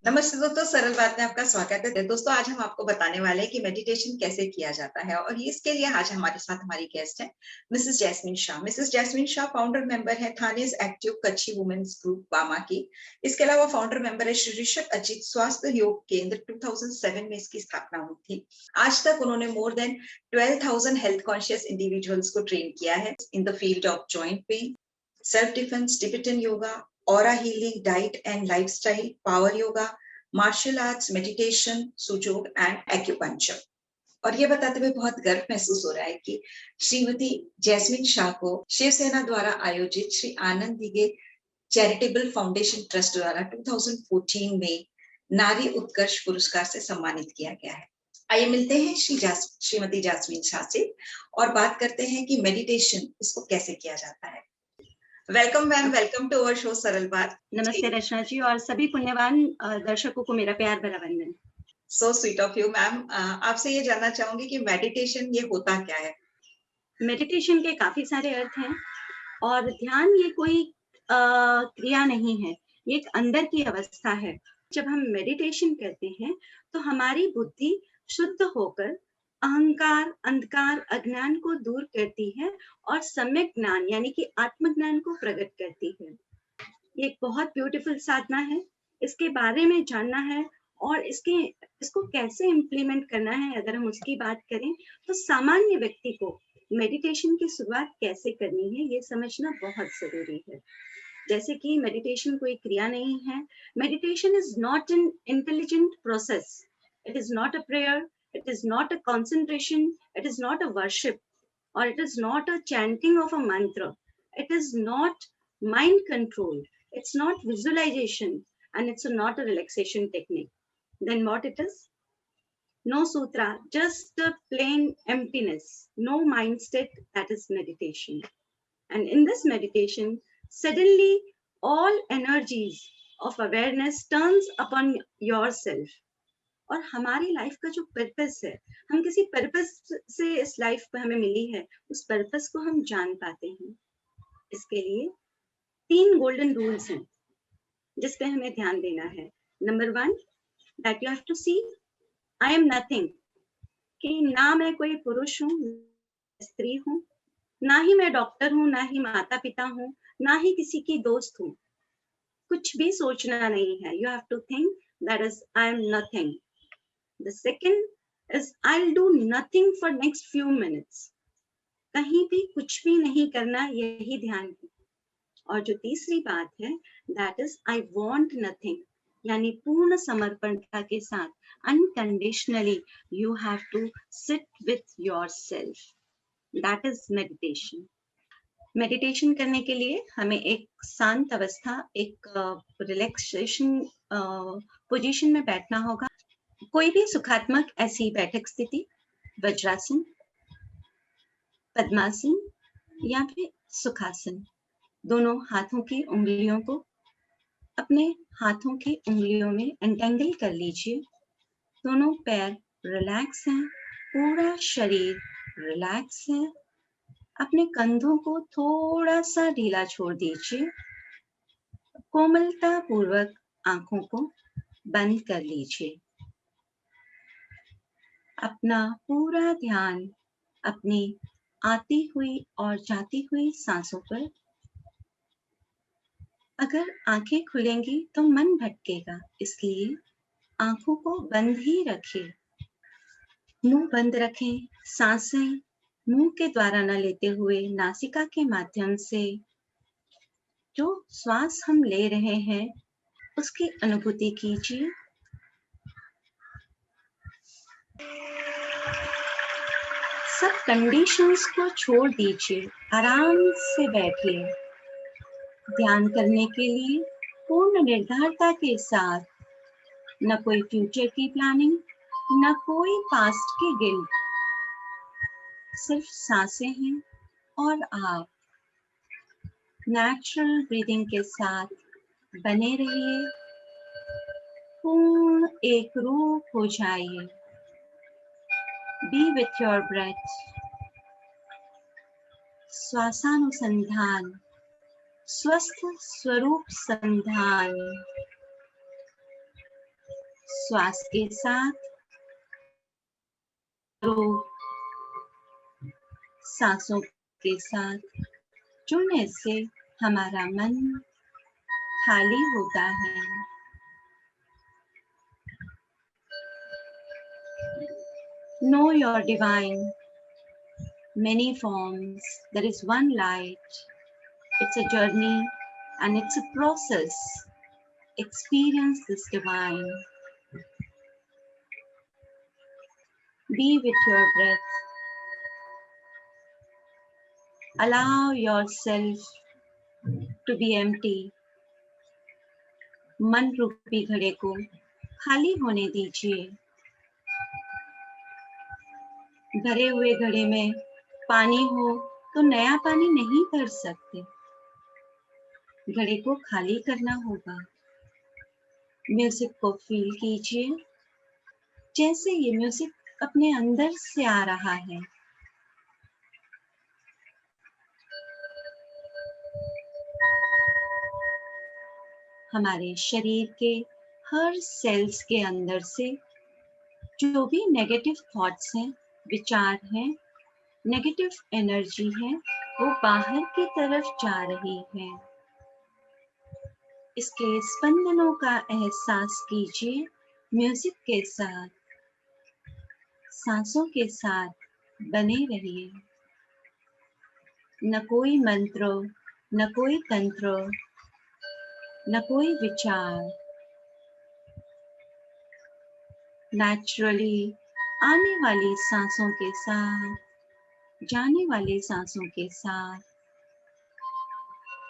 नमस्ते दोस्तों, सरल बात में आपका स्वागत है। दोस्तों, आज हम आपको बताने वाले हैं कि मेडिटेशन कैसे किया जाता है और इसके लिए आज हमारे साथ हमारी गेस्ट है Mrs Jasmine Shah. Mrs Jasmine Shah founder member है थानेज एक्टिव कच्छी वुमेन्स ग्रुप बामा की। इसके अलावा फाउंडर मेंबर है श्री ऋषभ अजित स्वास्थ्य योग केंद्र। 2007 में इसकी स्थापना हुई थी। आज तक उन्होंने more than 12,000 health conscious individuals को ट्रेन किया है in the field of joint pain, self defence, Tibetan yoga, aura healing, diet and lifestyle, power yoga, martial arts, meditation, sujok and acupuncture. और ये बताते हुए बहुत गर्व महसूस हो रहा है कि श्रीमती जैस्मिन शाह को शिवसेना द्वारा आयोजित Shri Anand Dighe charitable foundation trust द्वारा 2014 में नारी उत्कर्ष पुरस्कार से सम्मानित किया गया है। आइए मिलते हैं श्रीमती जैस्मिन शाह से और बात करते हैं कि मेडिटेशन इसको कैसे किया जाता है। Welcome ma'am, welcome to our show Saral Baat. नमस्ते रचना जी और सभी पुण्यवान दर्शकों को मेरा प्यार भरा वंदन। So sweet of you ma'am. आपसे ये जानना चाहूंगी कि मेडिटेशन ये होता क्या है? मेडिटेशन के काफी सारे अर्थ हैं और ध्यान ये कोई क्रिया नहीं है, ये एक अंदर की अवस्था है। जब हम मेडिटेशन करते हैं तो हमारी बुद्धि शुद्ध होकर अहंकार, अंधकार, अज्ञान को दूर करती है और सम्यक ज्ञान यानी कि आत्मज्ञान को प्रकट करती है। ये एक बहुत ब्यूटीफुल साधना है। इसके बारे में जानना है और इसको कैसे इम्प्लीमेंट करना है, अगर हम उसकी बात करें तो सामान्य व्यक्ति को मेडिटेशन की शुरुआत कैसे करनी है ये समझना बहुत जरूरी है। जैसे कि मेडिटेशन कोई क्रिया नहीं है। Meditation is not an intelligent process, it is not a prayer, it is not a concentration, it is not a worship or it is not a chanting of a mantra, it is not mind control, it's not visualization, and it's not a relaxation technique. Then what it is? No sutra, just a plain emptiness, no mind state. That is meditation. And in this meditation suddenly all energies of awareness turns upon yourself. और हमारी life का जो purpose है, हम किसी purpose से इस life पे हमें मिली है, उस पर्पस को हम जान पाते हैं। इसके लिए 3 गोल्डन रूल्स हैं जिस पे हमें ध्यान देना है। Number 1, that you have to see I am nothing, कि ना मैं कोई पुरुष हूँ, स्त्री हूँ, ना ही मैं डॉक्टर हूँ, ना ही माता पिता हूँ, ना ही किसी की दोस्त हूँ। कुछ भी सोचना नहीं है। You have to think that is I am nothing. The second is I'll do nothing for next few minutes. कहीं भी कुछ भी नहीं करना, यही ध्यान है। और जो तीसरी बात है that is I want nothing, यानी पूर्ण समर्पणता के साथ unconditionally you have to sit with yourself. That is meditation. Meditation करने के लिए हमें एक शांत अवस्था, एक रिलैक्सेशन पोजीशन में बैठना होगा। कोई भी सुखात्मक ऐसी बैठक स्थिति, वज्रासन, पद्मासन या फिर सुखासन, दोनों हाथों की उंगलियों को अपने हाथों की उंगलियों में एंटेंगल कर लीजिए। दोनों पैर रिलैक्स हैं, पूरा शरीर रिलैक्स है। अपने कंधों को थोड़ा सा ढीला छोड़ दीजिए। कोमलता पूर्वक आंखों को बंद कर लीजिए। अपना पूरा ध्यान अपनी आती हुई और जाती हुई सांसों पर। अगर आंखें खुलेंगी तो मन भटकेगा, इसलिए आंखों को बंद ही रखें। मुंह बंद रखें। सांसें मुंह के द्वारा न लेते हुए नासिका के माध्यम से जो श्वास हम ले रहे हैं उसकी अनुभूति कीजिए। सब कंडीशंस को छोड़ दीजिए, आराम से बैठिए। ध्यान करने के लिए पूर्ण निर्धारता के साथ, न कोई फ्यूचर की प्लानिंग, न कोई पास्ट की गिल्ट, सिर्फ सांसें हैं और आप नेचुरल ब्रीदिंग के साथ बने रहिए। पूर्ण एक रूप हो जाइए। Be with your breath. श्वासानुसंधान, स्वस्थ स्वरूप संधान। श्वास के साथ और सांसों के साथ जुड़ने से हमारा मन खाली होता है। Know your divine, many forms. There is one light. It's a journey and it's a process. Experience this divine. Be with your breath. Allow yourself to be empty. मन रूपी घड़े को खाली होने दीजिए। भरे हुए घड़े में पानी हो तो नया पानी नहीं भर सकते, घड़े को खाली करना होगा। म्यूजिक को फील कीजिए, जैसे ये म्यूजिक अपने अंदर से आ रहा है। हमारे शरीर के हर सेल्स के अंदर से जो भी नेगेटिव थॉट्स हैं, विचार हैं, नेगेटिव एनर्जी है, वो बाहर की तरफ जा रही है। इसके स्पंदनों का एहसास कीजिए म्यूजिक के साथ, सांसों के साथ बने रहिए। न कोई मंत्र, न कोई तंत्र, न कोई विचार, नेचुरली आने वाली सांसों के साथ, जाने वाली सांसों के साथ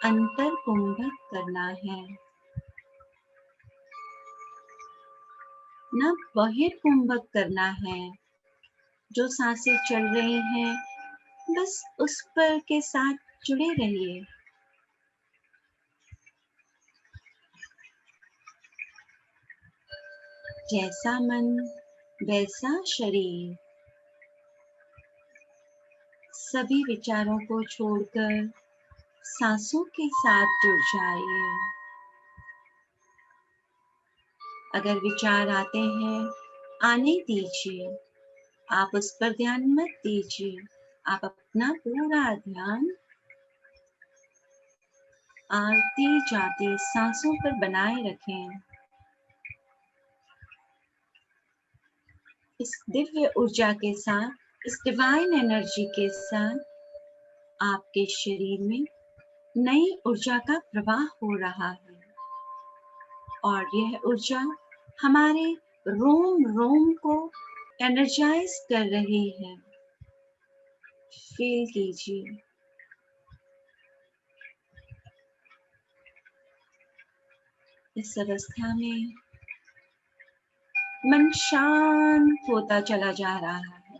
अंतर कुंभक करना है, न बहिर्कुंभक करना है। जो सांसें चल रही हैं, बस उस पर के साथ जुड़े रहिए। जैसा मन वैसा शरीर। सभी विचारों को छोड़कर सांसों के साथ जुड़ जाइए। अगर विचार आते हैं, आने दीजिए, आप उस पर ध्यान मत दीजिए। आप अपना पूरा ध्यान आती जाती सांसों पर बनाए रखें। इस दिव्य ऊर्जा के साथ, इस डिवाइन एनर्जी के साथ आपके शरीर में नई ऊर्जा का प्रवाह हो रहा है और यह ऊर्जा हमारे रोम रोम को एनर्जाइज कर रही है। फील कीजिए। इस अवस्था में मन शांत होता चला जा रहा है।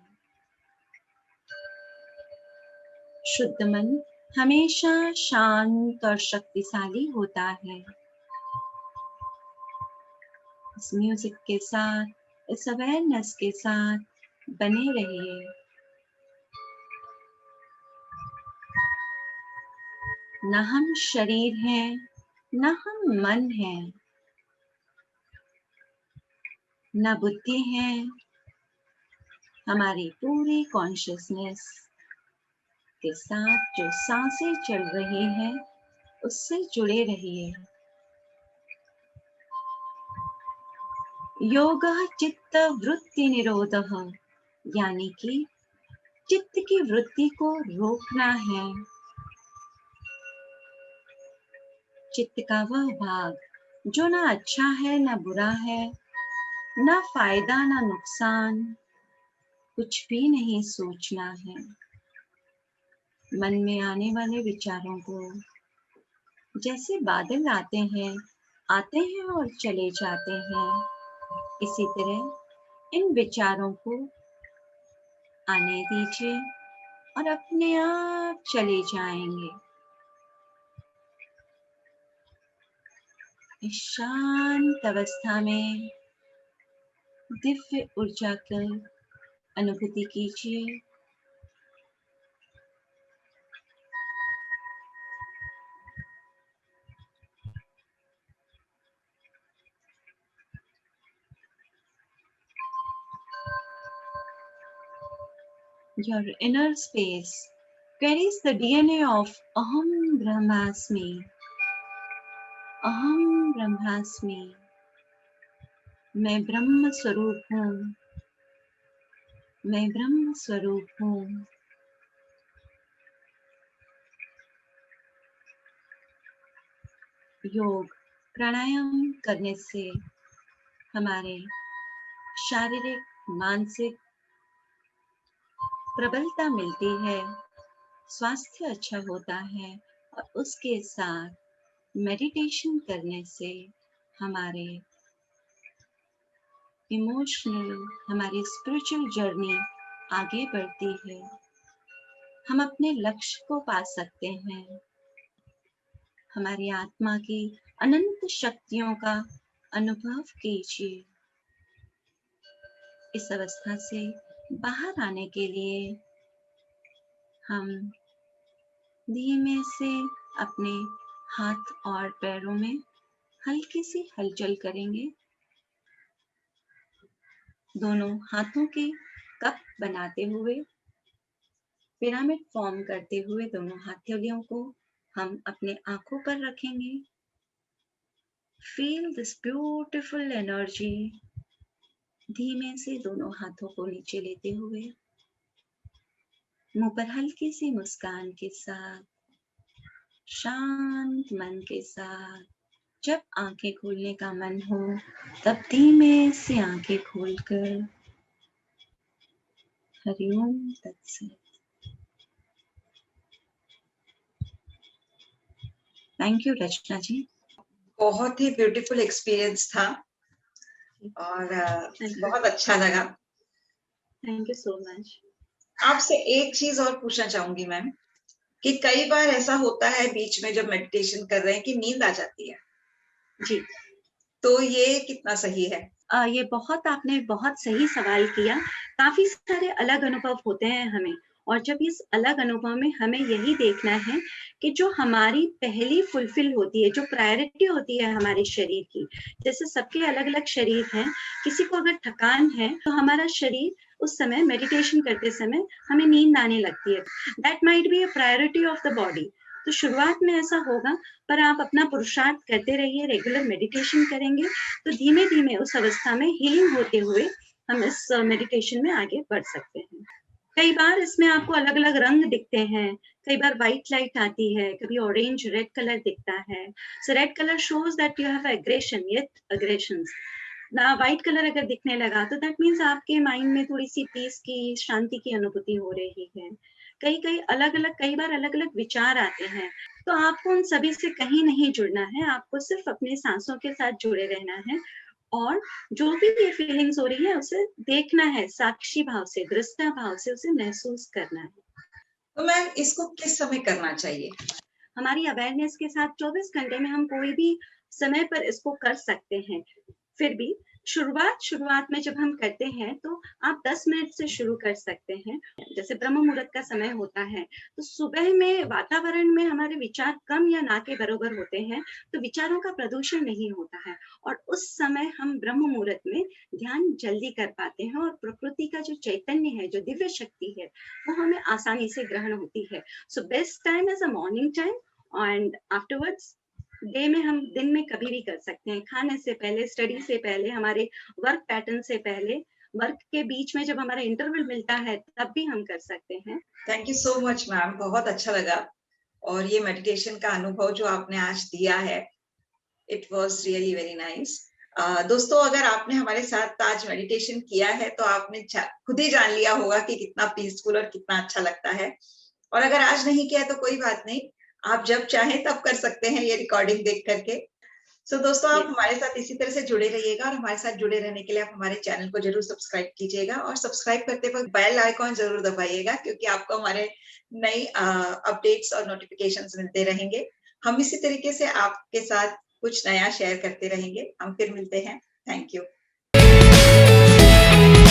शुद्ध मन हमेशा शांत और शक्तिशाली होता है। इस म्यूजिक के साथ, इस अवेयरनेस के साथ बने रहिए। न हम शरीर हैं, न हम मन हैं, न बुद्धि है। हमारी पूरी कॉन्शियसनेस के साथ जो सांसें चल रही हैं, उससे जुड़े रहिए। योगः चित्त वृत्ति निरोधः, यानी कि चित्त की वृत्ति को रोकना है। चित्त का वह भाग जो ना अच्छा है ना बुरा है, ना फायदा ना नुकसान, कुछ भी नहीं सोचना है। मन में आने वाले विचारों को जैसे बादल आते हैं और चले जाते हैं, इसी तरह इन विचारों को आने दीजिए और अपने आप चले जाएंगे। इस शांत अवस्था में दिव्य ऊर्जा की अनुभूति कीजिए। Your inner space carries the DNA of Aham Brahmasmi. Aham Brahmasmi. मैं ब्रह्म स्वरूप हूँ. मैं ब्रह्म स्वरूप हूँ. योग प्राणायाम करने से हमारे शारीरिक मानसिक प्रबलता मिलती है, स्वास्थ्य अच्छा होता है और उसके साथ मेडिटेशन करने से हमारे इमोशनल, हमारी स्पिरिचुअल जर्नी आगे बढ़ती है. हम अपने लक्ष्य को पा सकते हैं. हमारी आत्मा की अनंत शक्तियों का अनुभव कीजिए. इस अवस्था से बाहर आने के लिए हम धीमे से अपने हाथ और पैरों में हल्की सी हलचल करेंगे. दोनों हाथों के कप बनाते हुए, पिरामिड फॉर्म करते हुए दोनों हथेलियों को हम अपने आंखों पर रखेंगे. Feel this beautiful energy. धीमे से दोनों हाथों को नीचे लेते हुए मुंह पर हल्की सी मुस्कान के साथ, शांत मन के साथ, जब आंखें खोलने का मन हो तब धीमे से आंखें खोलकर हरिओम तत्सत. थैंक यू रचना जी. बहुत ही ब्यूटीफुल एक्सपीरियंस था और बहुत अच्छा लगा. Thank you so much. आपसे एक चीज और पूछना चाहूंगी मैम कि कई बार ऐसा होता है बीच में जब मेडिटेशन कर रहे हैं कि नींद आ जाती है जी. तो ये कितना सही है? ये आपने बहुत सही सवाल किया. काफी सारे अलग अनुभव होते हैं हमें, और जब इस अलग अनुभव में हमें यही देखना है कि जो हमारी पहली फुलफिल होती है, जो प्रायोरिटी होती है हमारे शरीर की, जैसे सबके अलग अलग शरीर हैं. किसी को अगर थकान है तो हमारा शरीर उस समय मेडिटेशन करते समय हमें नींद आने लगती है. That might be a priority of the body. तो शुरुआत में ऐसा होगा, पर आप अपना पुरुषार्थ करते रहिए, रेगुलर मेडिटेशन करेंगे तो धीमे धीमे उस अवस्था में हीलिंग होते हुए हम इस मेडिटेशन में आगे बढ़ सकते हैं. कई बार इसमें आपको अलग अलग रंग दिखते हैं. कई बार व्हाइट लाइट आती है, कभी ऑरेंज रेड कलर दिखता है. So red colour shows that you have aggression, yet aggressions. ना व्हाइट कलर अगर दिखने लगा तो दैट मीन्स आपके माइंड में थोड़ी सी पीस की, शांति की अनुभूति हो रही है. कई बार अलग अलग विचार आते हैं, तो आपको उन सभी से कहीं नहीं जुड़ना है. आपको सिर्फ अपने सांसों के साथ जुड़े रहना है और जो भी ये फीलिंग्स हो रही है उसे देखना है, साक्षी भाव से, दृष्टा भाव से उसे महसूस करना है. तो मैम इसको किस समय करना चाहिए? हमारी अवेयरनेस के साथ 24 घंटे में हम कोई भी समय पर इसको कर सकते हैं. फिर भी शुरुआत में जब हम करते हैं तो आप 10 मिनट से शुरू कर सकते हैं. जैसे ब्रह्म मुहूर्त का समय होता है तो सुबह में वातावरण में हमारे विचार कम या ना के बराबर होते हैं, तो विचारों का प्रदूषण नहीं होता है और उस समय हम ब्रह्म मुहूर्त में ध्यान जल्दी कर पाते हैं और प्रकृति का जो चैतन्य है, जो दिव्य शक्ति है, वो हमें आसानी से ग्रहण होती है. So best time is a morning time and afterwards day में हम दिन में कभी भी कर सकते हैं. खाने से पहले, स्टडी से पहले, हमारे वर्क पैटर्न से पहले, वर्क के बीच में जब हमारा इंटरवल मिलता है तब भी हम कर सकते हैं. Thank you so much ma'am, बहुत अच्छा लगा. और ये मेडिटेशन का अनुभव जो आपने आज दिया है, it was really very nice. दोस्तों, अगर आपने हमारे साथ आज मेडिटेशन किया है तो आपने खुद ही जान लिया होगा कि कितना पीसफुल और कितना अच्छा लगता है. और अगर आज नहीं किया तो कोई बात नहीं, आप जब चाहें तब कर सकते हैं ये रिकॉर्डिंग देख करके. सो दोस्तों, आप हमारे साथ इसी तरह से जुड़े रहिएगा और हमारे साथ जुड़े रहने के लिए आप हमारे चैनल को जरूर सब्सक्राइब कीजिएगा और सब्सक्राइब करते वक्त बेल आइकॉन जरूर दबाइएगा, क्योंकि आपको हमारे नई अपडेट्स और नोटिफिकेशंस मिलते रहेंगे. हम इसी तरीके से आपके साथ कुछ नया शेयर करते रहेंगे. हम फिर मिलते हैं. Thank you.